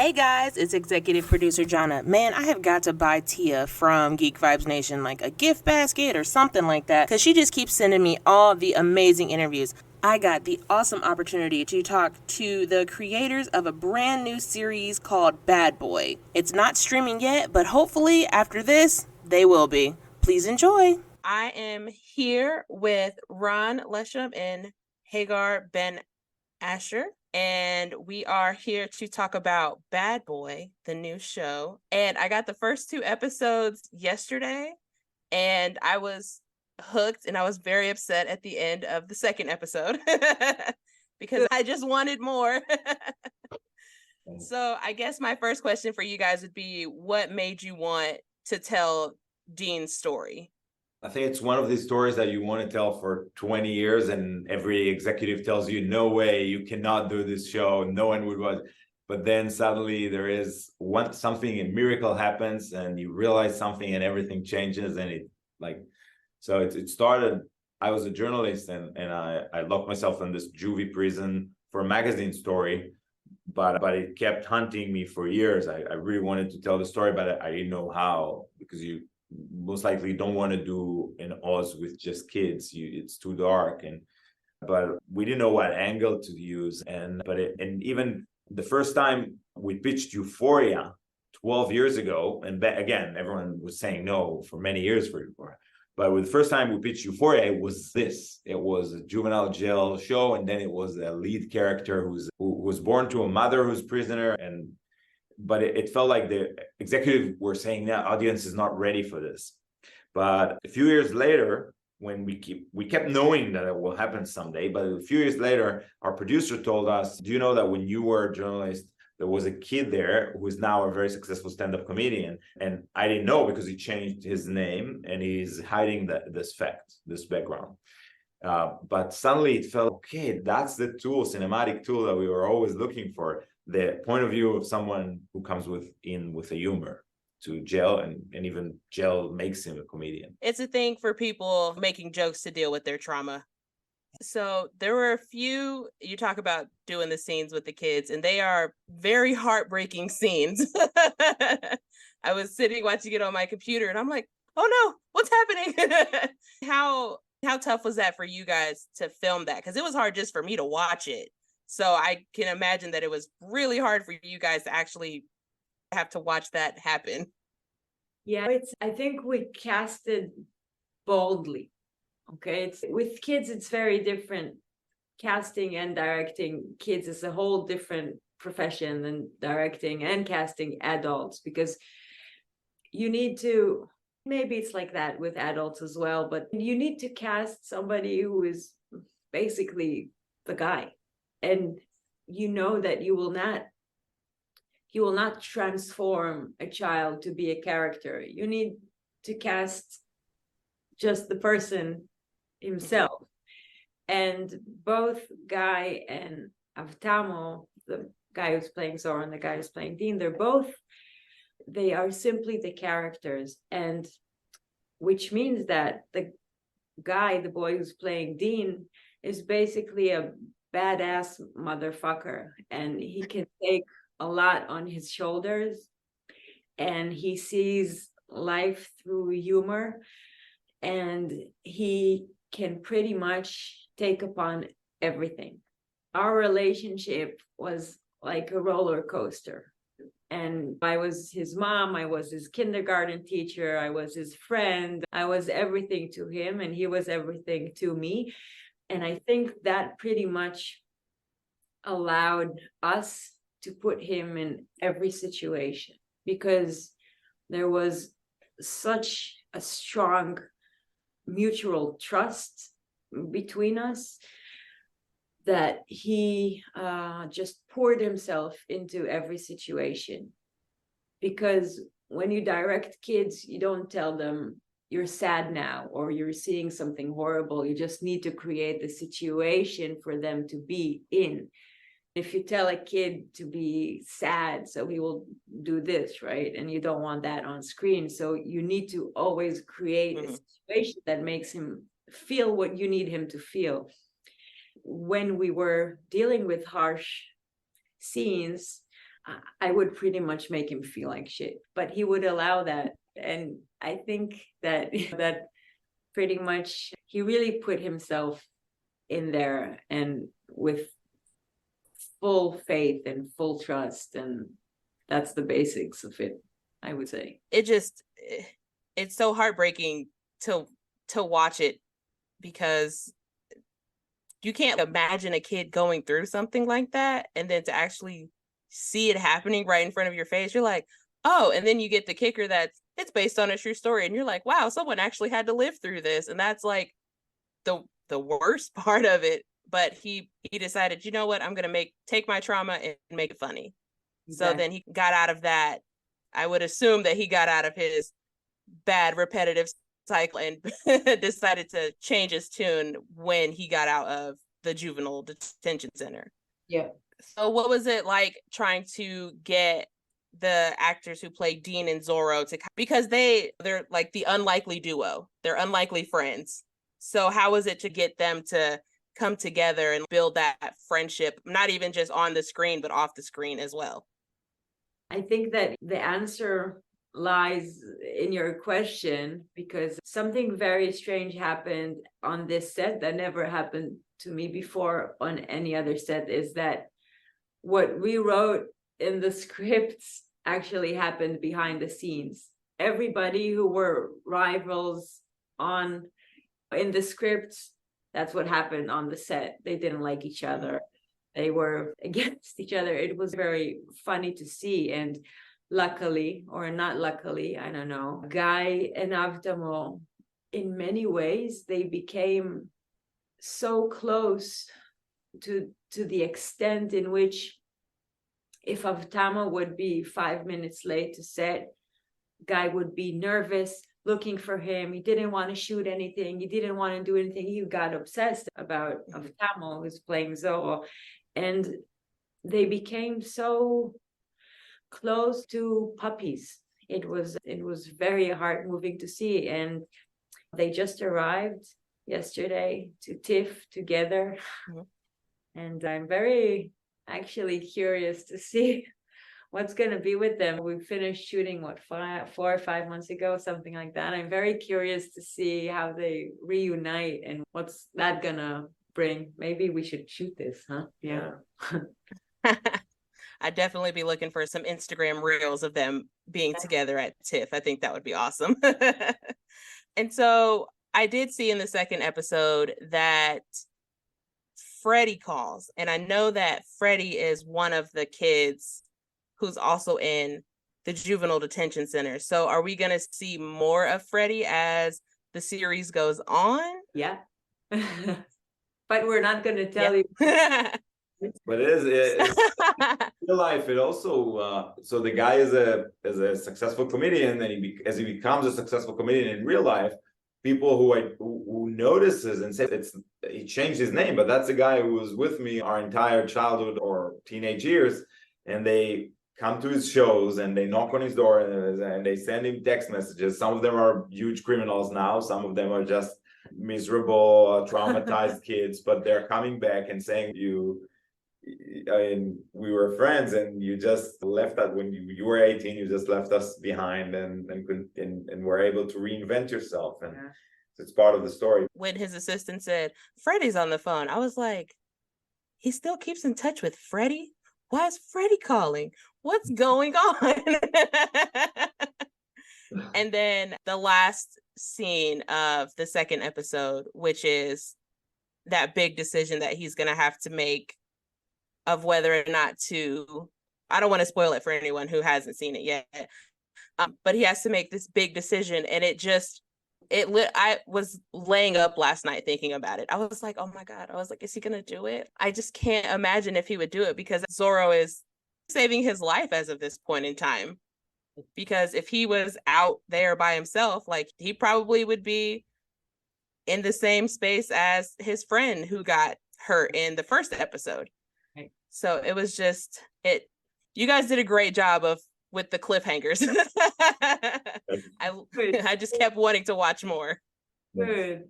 Hey guys, it's executive producer Johna. Man, I have got to buy Tia from Geek Vibes Nation like a gift basket or something like that because she just keeps sending me all the amazing interviews. I got the awesome opportunity to talk to the creators of a brand new series called Bad Boy. It's not streaming yet, but hopefully after this, they will be. Please enjoy. I am here with Ron Lesham and Hagar Ben Asher, and we are here to talk about Bad Boy, the new show. And I got the first 2 episodes yesterday, and I was hooked, and I was very upset at the end of the second episode because I just wanted more. So I guess my first question for you guys would be, what made you want to tell Dean's story? I think it's one of these stories that you want to tell for 20 years, and every executive tells you, no way, you cannot do this show. No one would watch. But then suddenly there is something, a miracle happens, and you realize something, and everything changes. And it started. I was a journalist, and I locked myself in this juvie prison for a magazine story, but it kept hunting me for years. I really wanted to tell the story, but I didn't know how, because you most likely don't want to do an Oz with just kids. It's too dark, but we didn't know what angle to use. And even the first time we pitched Euphoria 12 years ago, and again, everyone was saying no for many years for Euphoria. But with the first time we pitched Euphoria, it was a juvenile jail show, and then it was a lead character who was born to a mother who's prisoner, but it felt like the executive were saying that audience is not ready for this. But a few years later, when we kept knowing that it will happen someday, but a few years later, our producer told us, do you know that when you were a journalist, there was a kid there who is now a very successful stand-up comedian? And I didn't know, because he changed his name and he's hiding this background. But suddenly it felt, okay, that's the cinematic tool that we were always looking for. The point of view of someone who comes with a humor to jail, and even jail makes him a comedian. It's a thing for people making jokes to deal with their trauma. So there were a few, you talk about doing the scenes with the kids, and they are very heartbreaking scenes. I was sitting watching it on my computer, and I'm like, oh no, what's happening? How tough was that for you guys to film that? Because it was hard just for me to watch it. So I can imagine that it was really hard for you guys to actually have to watch that happen. Yeah, I think we casted boldly. Okay, with kids, it's very different. Casting and directing kids is a whole different profession than directing and casting adults, because you need to, maybe it's like that with adults as well, but you need to cast somebody who is basically the guy. And you know that you will not transform a child to be a character. You need to cast just the person himself. And both Guy and Avtamo, the guy who's playing Zora and the guy who's playing Dean, they are simply the characters. And which means that the guy, the boy who's playing Dean, is basically a badass motherfucker, and he can take a lot on his shoulders, and he sees life through humor, and he can pretty much take upon everything. Our relationship was like a roller coaster, and I was his mom, I was his kindergarten teacher, I was his friend, I was everything to him, and he was everything to me. And I think that pretty much allowed us to put him in every situation, because there was such a strong mutual trust between us that he just poured himself into every situation. Because when you direct kids, you don't tell them, you're sad now, or you're seeing something horrible. You just need to create the situation for them to be in. If you tell a kid to be sad, so he will do this, right? And you don't want that on screen. So you need to always create a situation that makes him feel what you need him to feel. When we were dealing with harsh scenes, I would pretty much make him feel like shit, but he would allow that. And I think that that pretty much he really put himself in there, and with full faith and full trust, and that's the basics of it, I would say. It's so heartbreaking to watch it, because you can't imagine a kid going through something like that, and then to actually see it happening right in front of your face, you're like, oh, and then you get the kicker that it's based on a true story, and you're like, wow, someone actually had to live through this. And that's like the worst part of it. But he decided, you know what, I'm gonna take my trauma and make it funny. Exactly. So then he got out of that. I would assume that he got out of his bad repetitive cycle and decided to change his tune when he got out of the juvenile detention center. Yeah. So what was it like trying to get the actors who play Dean and Zorro to, because they're like the unlikely duo, they're unlikely friends. So how was it to get them to come together and build that friendship, not even just on the screen, but off the screen as well? I think that the answer lies in your question, because something very strange happened on this set that never happened to me before on any other set, is that what we wrote in the scripts actually happened behind the scenes. Everybody who were rivals in the scripts, that's what happened on the set. They didn't like each other. They were against each other. It was very funny to see. And luckily, or not luckily, I don't know, Guy and Avtamo, in many ways, they became so close to the extent in which if Avtamo would be 5 minutes late to set, Guy would be nervous, looking for him. He didn't want to shoot anything. He didn't want to do anything. He got obsessed about Avtamo, who's playing Zorro. And they became so close to puppies. It was very heart moving to see. And they just arrived yesterday to TIFF together. And I'm very actually curious to see what's going to be with them. We finished shooting 4 or 5 months ago, something like that. I'm very curious to see how they reunite and what's that gonna bring. Maybe we should shoot this, huh? Yeah. I'd definitely be looking for some Instagram reels of them being together at TIFF. I think that would be awesome. And so I did see in the second episode that Freddie calls, and I know that Freddie is one of the kids who's also in the juvenile detention center. So are we going to see more of Freddie as the series goes on? Yeah. But we're not going to tell you. But it's real life. It also so the guy is a successful comedian, and as he becomes a successful comedian in real life, people who notices and say he changed his name, but that's the guy who was with me our entire childhood or teenage years, and they come to his shows and they knock on his door and they send him text messages. Some of them are huge criminals now, some of them are just miserable, traumatized kids, but they're coming back and saying, we were friends and you just left us when you were 18, you just left us behind and were able to reinvent yourself. And it's part of the story. When his assistant said, Freddie's on the phone, I was like, he still keeps in touch with Freddie? Why is Freddie calling? What's going on? And then the last scene of the second episode, which is that big decision that he's going to have to make of whether or not to, I don't want to spoil it for anyone who hasn't seen it yet, but he has to make this big decision. And I was laying up last night thinking about it. I was like, oh my God. I was like, is he going to do it? I just can't imagine if he would do it, because Zorro is saving his life as of this point in time. Because if he was out there by himself, like, he probably would be in the same space as his friend who got hurt in the first episode. Right. So it was just you guys did a great job with the cliffhangers. I just kept wanting to watch more. Good.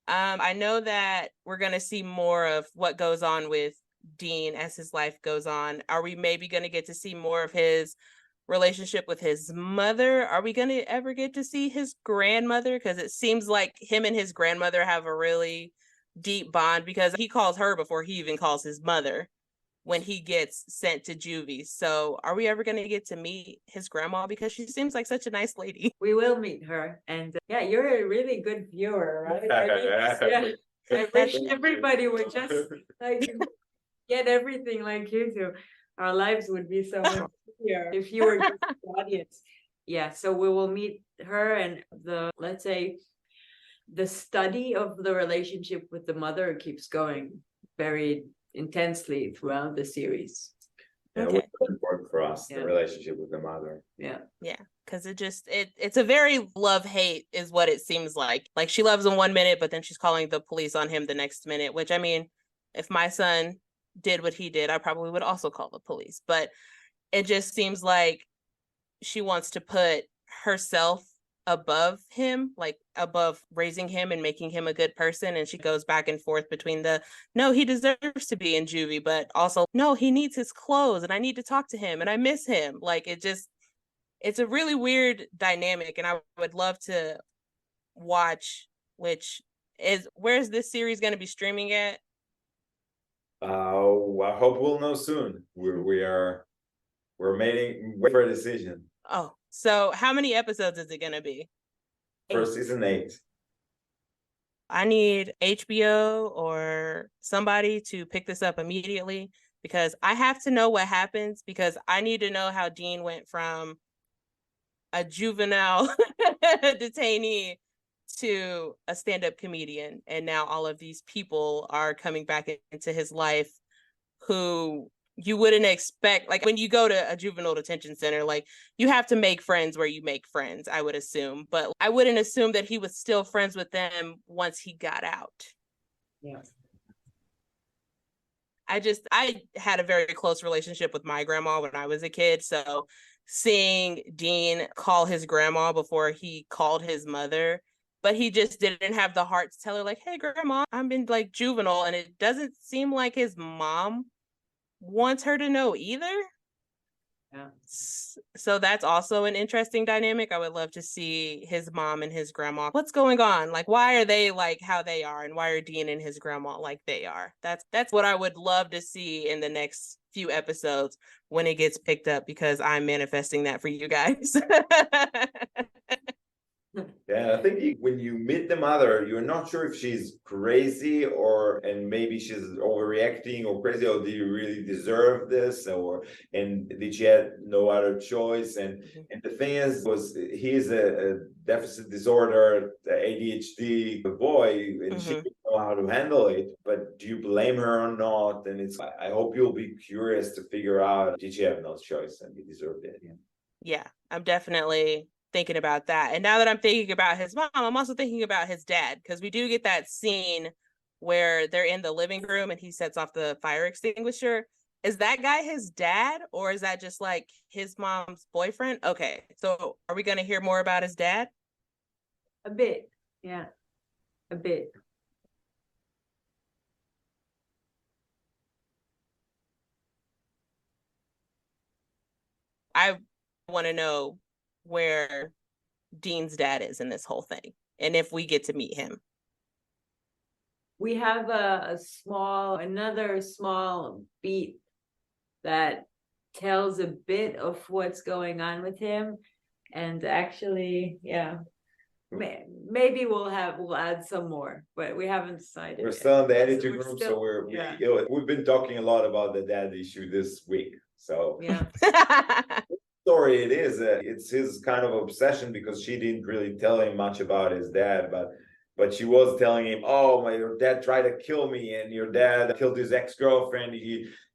I know that we're going to see more of what goes on with Dean as his life goes on? Are we maybe going to get to see more of his relationship with his mother? Are we going to ever get to see his grandmother? Because it seems like him and his grandmother have a really deep bond, because he calls her before he even calls his mother when he gets sent to juvie. So are we ever going to get to meet his grandma? Because she seems like such a nice lady. We will meet her. And yeah, you're a really good viewer, right? I wish everybody would just like get everything like you do. Our lives would be so much easier if you were just the audience. Yeah, so we will meet her, and let's say the study of the relationship with the mother keeps going very intensely throughout the series. Yeah, Okay. it was important for us, Yeah. the relationship with the mother. Yeah. Yeah, because it's a very love-hate is what it seems like. Like, she loves him one minute, but then she's calling the police on him the next minute, which, I mean, if my son did what he did, I probably would also call the police. But it just seems like she wants to put herself above him, like above raising him and making him a good person. And she goes back and forth between no, he deserves to be in juvie, but also, no, he needs his clothes and I need to talk to him and I miss him. Like, it's a really weird dynamic, and I would love to watch, where's this series going to be streaming at? I hope we'll know soon. We're waiting for a decision. Oh, so how many episodes is it going to be? First season 8. I need HBO or somebody to pick this up immediately, because I have to know what happens, because I need to know how Dean went from a juvenile detainee to a stand-up comedian, and now all of these people are coming back into his life who you wouldn't expect. Like, when you go to a juvenile detention center, like, you have to make friends where you make friends, I would assume, but I wouldn't assume that he was still friends with them once he got out. Yeah. I had a very close relationship with my grandma when I was a kid, so seeing Dean call his grandma before he called his mother, but he just didn't have the heart to tell her, like, hey, grandma, I'm in like juvenile, and it doesn't seem like his mom wants her to know either. Yeah. So that's also an interesting dynamic. I would love to see his mom and his grandma. What's going on? Like, why are they like how they are, and why are Dean and his grandma like they are? That's what I would love to see in the next few episodes when it gets picked up, because I'm manifesting that for you guys. Yeah, I think when you meet the mother, you're not sure if she's crazy and maybe she's overreacting or crazy, or do you really deserve this, and did she have no other choice? And the thing is, he's a deficit disorder, ADHD boy, and she didn't know how to handle it. But do you blame her or not? And I hope you'll be curious to figure out, did she have no choice and he deserved it? Yeah, I'm definitely thinking about that. And now that I'm thinking about his mom, I'm also thinking about his dad, because we do get that scene where they're in the living room and he sets off the fire extinguisher. Is that guy his dad, or is that just like his mom's boyfriend? Okay, so are we going to hear more about his dad? A bit. Yeah, a bit. I want to know where Dean's dad is in this whole thing, and if we get to meet him. We have another small beat that tells a bit of what's going on with him. And actually, yeah, maybe we'll add some more, but we haven't decided. We're yet. still in the editing room, still, so we've been talking a lot about the dad issue this week. So yeah. Story it is, it's his kind of obsession, because she didn't really tell him much about his dad, but she was telling him, oh, your dad tried to kill me, and your dad killed his ex-girlfriend.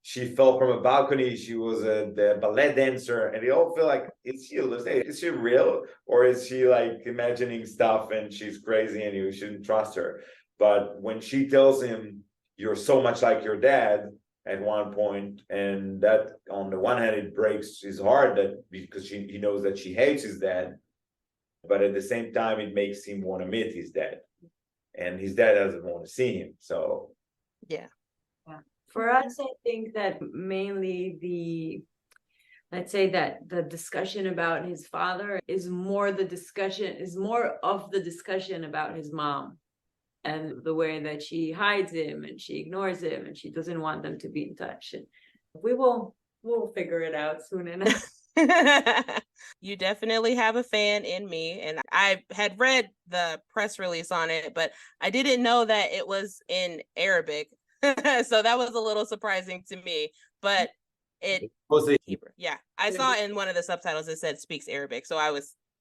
She fell from a balcony. She was the ballet dancer, and they all feel like, is she real, or is she like imagining stuff and she's crazy and you shouldn't trust her? But when she tells him, you're so much like your dad at one point, and that on the one hand it breaks his heart, because he knows that she hates his dad, but at the same time it makes him want to meet his dad, and his dad doesn't want to see him. So yeah, For us, I think that mainly let's say that the discussion about his father is more of the discussion about his mom and the way that she hides him and she ignores him and she doesn't want them to be in touch. And we'll figure it out soon enough. You definitely have a fan in me, and I had read the press release on it, but I didn't know that it was in Arabic. So that was a little surprising to me, but Hebrew. Yeah, I saw in one of the subtitles it said speaks Arabic, so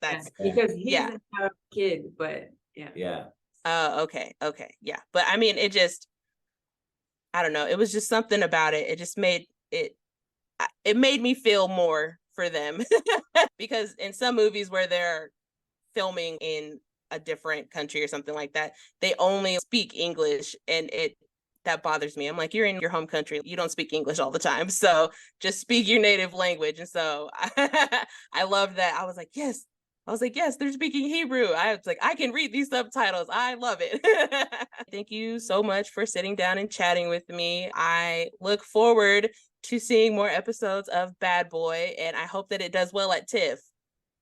that's because he's an Arab kid, but Yeah. Okay, yeah, but I mean, I don't know, it was just something about it. It just made me feel more for them because in some movies where they're filming in a different country or something like that, they only speak English, and that bothers me. I'm like, you're in your home country, you don't speak English all the time, so just speak your native language. And so I love that. I was like, yes, they're speaking Hebrew. I was like, I can read these subtitles. I love it. Thank you so much for sitting down and chatting with me. I look forward to seeing more episodes of Bad Boy, and I hope that it does well at TIFF.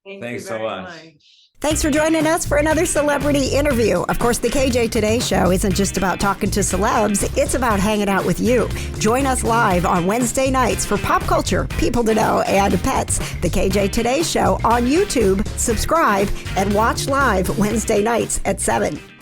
Thanks so much. Thanks for joining us for another celebrity interview. Of course, the KJ Today show isn't just about talking to celebs, it's about hanging out with you. Join us live on Wednesday nights for pop culture, people to know, and pets. The KJ Today show on YouTube. Subscribe and watch live Wednesday nights at 7.